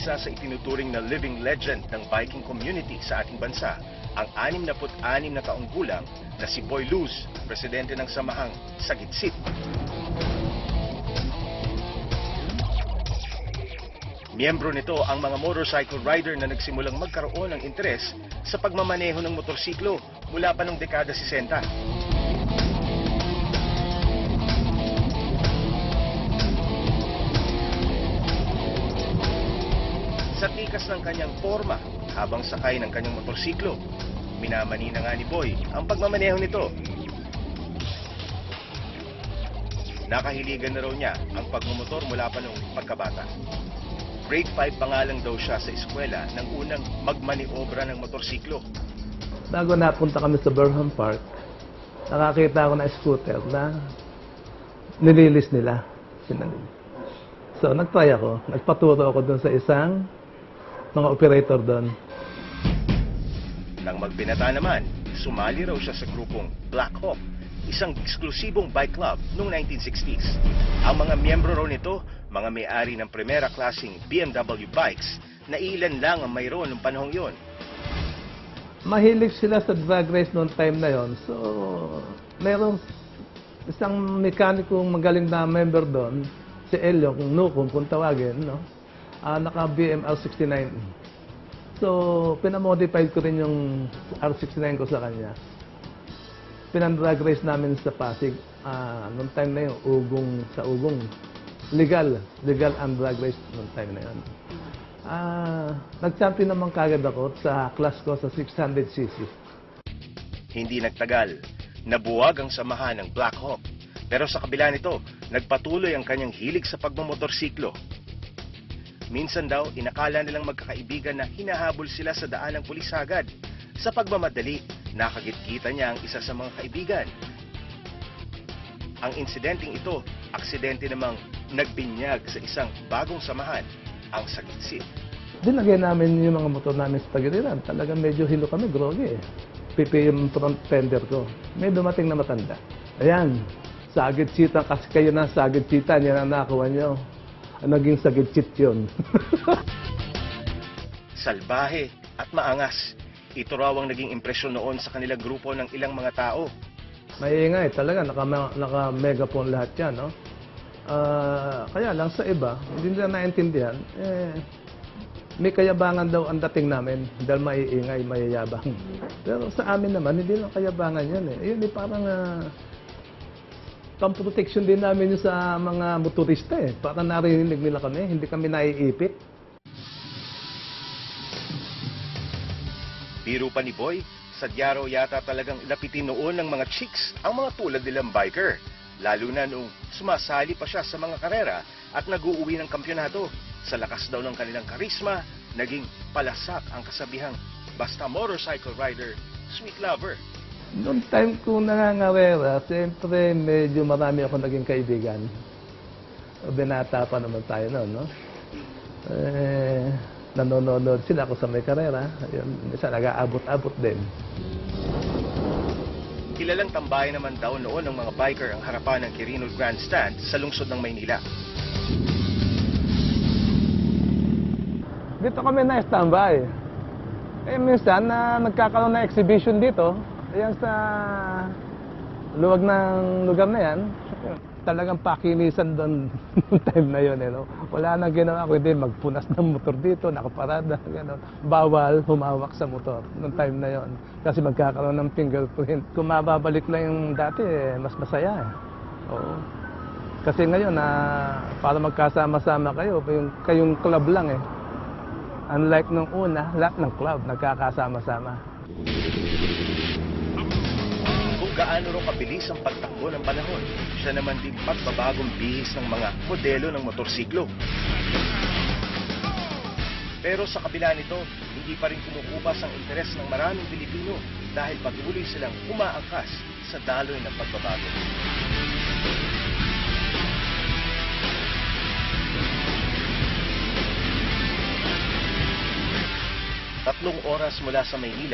isa sa itinuturing na living legend ng biking community sa ating bansa, ang 66 na taong gulang na si Boy Luz, presidente ng samahang Sagitsit. Miyembro nito ang mga motorcycle rider na nagsimulang magkaroon ng interes sa pagmamaneho ng motorsiklo mula pa noong dekada 60. Sa tikas ng kanyang forma habang sakay ng kanyang motorsiklo, minamani na nga ni Boy ang pagmamaneho nito. Nakahiligan na raw niya ang pagmumotor mula pa noong pagkabata. Grade 5 pa nga lang daw siya sa eskwela nang unang magmaniobra ng motorsiklo. Bago napunta kami sa Burnham Park, nakakita ako na scooter na nililis nila. So nagtry ako, nagpaturo ako doon sa isang mga operator doon. Nang magbinata naman, sumali raw siya sa grupong Black Hawk, isang eksklusibong bike club noong 1960s. Ang mga miyembro raw nito, mga may-ari ng primera klaseng BMW bikes na ilan lang ang mayroon noong panahong iyon. Mahilig sila sa drag race noong time na yon. So, mayroong isang mekanikong magaling na member doon, si Elio, kung tawagin, no? Naka BMW 69. So, pinamodified ko rin yung R69 ko sa kanya. Pinandrag race namin sa Pasig. Noong time na yun, sa Ugong. Legal ang drag race noong time na yun. Nag-champion naman kagad ako sa class ko sa 600cc. Hindi nagtagal, nabuwag ang samahan ng Black Hawk. Pero sa kabila nito, nagpatuloy ang kanyang hilig sa pagmamotorsiklo. Minsan daw, inakala nilang magkakaibigan na hinahabol sila sa daan ng pulis agad. Sa pagmamadali, nakagit-kita niya ang isa sa mga kaibigan. Ang insidenteng ito, aksidente namang nagbinyag sa isang bagong samahan, ang Sagitsit. Dinagay namin yung mga motor namin sa tagiliran. Talagang medyo hilo kami, groggy eh. Pipi yung front fender ko. May dumating na matanda. Ayan, Sagitsitan, kasi kayo na Sagitsitan, yan ang nakakuha nyo. Naging Sagitsit yun. Salbahe at maangas. Ito raw ang naging impresyon noon sa kanilang grupo ng ilang mga tao. Maingay talaga, naka-megaphone lahat yan, no? Kaya lang sa iba, hindi nila naintindihan, may kayabangan daw ang dating namin dahil maiingay, mayayabang. Pero sa amin naman, hindi lang kayabangan yan eh. Yun parang pang-protection din namin yun sa mga motorista eh. Para narinig nila kami, hindi kami naiipit. Biro pa ni Boy, sadya raw yata talagang lapitin noon ng mga chicks ang mga tulad nilang biker. Lalo na nung sumasali pa siya sa mga karera at nag-uuwi ng kampyonato. Sa lakas daw ng kanilang karisma, naging palasak ang kasabihang basta motorcycle rider, sweet lover. Noong time ko nangangarera, siyempre medyo marami ako naging kaibigan. Binata pa naman tayo noon, no? Nanonood sila ako sa may karera. Isa nag-aabot-abot din. Kilalang tambayan naman daw noon ng mga biker ang harapan ng Quirino Grandstand sa lungsod ng Maynila. Dito kami na-standby. Minsan nagkakaroon na exhibition dito. Ayan sa luwag ng lugar na yan. Talagang pakinisan doon time na yun. No? Wala nang ginawa ko, hindi magpunas ng motor dito, nakaparada, gano'n. Bawal humawak sa motor noong time na yon. Kasi magkakaroon ng fingerprint. Kung mababalik lang yung dati, mas masaya. Oo. Kasi ngayon, para magkasama-sama kayo, kayong club lang eh. Unlike nung una, lahat ng club nagkakasama-sama. Kung gaano raw kabilis ang pagtakbo ng panahon, siya naman din pagbabagong bihis ng mga modelo ng motorsiklo. Pero sa kabila nito, hindi pa rin kumukupas ang interes ng maraming Pilipino dahil patuloy silang umaangkas sa daloy ng pagbabago. 3 oras mula sa Maynila,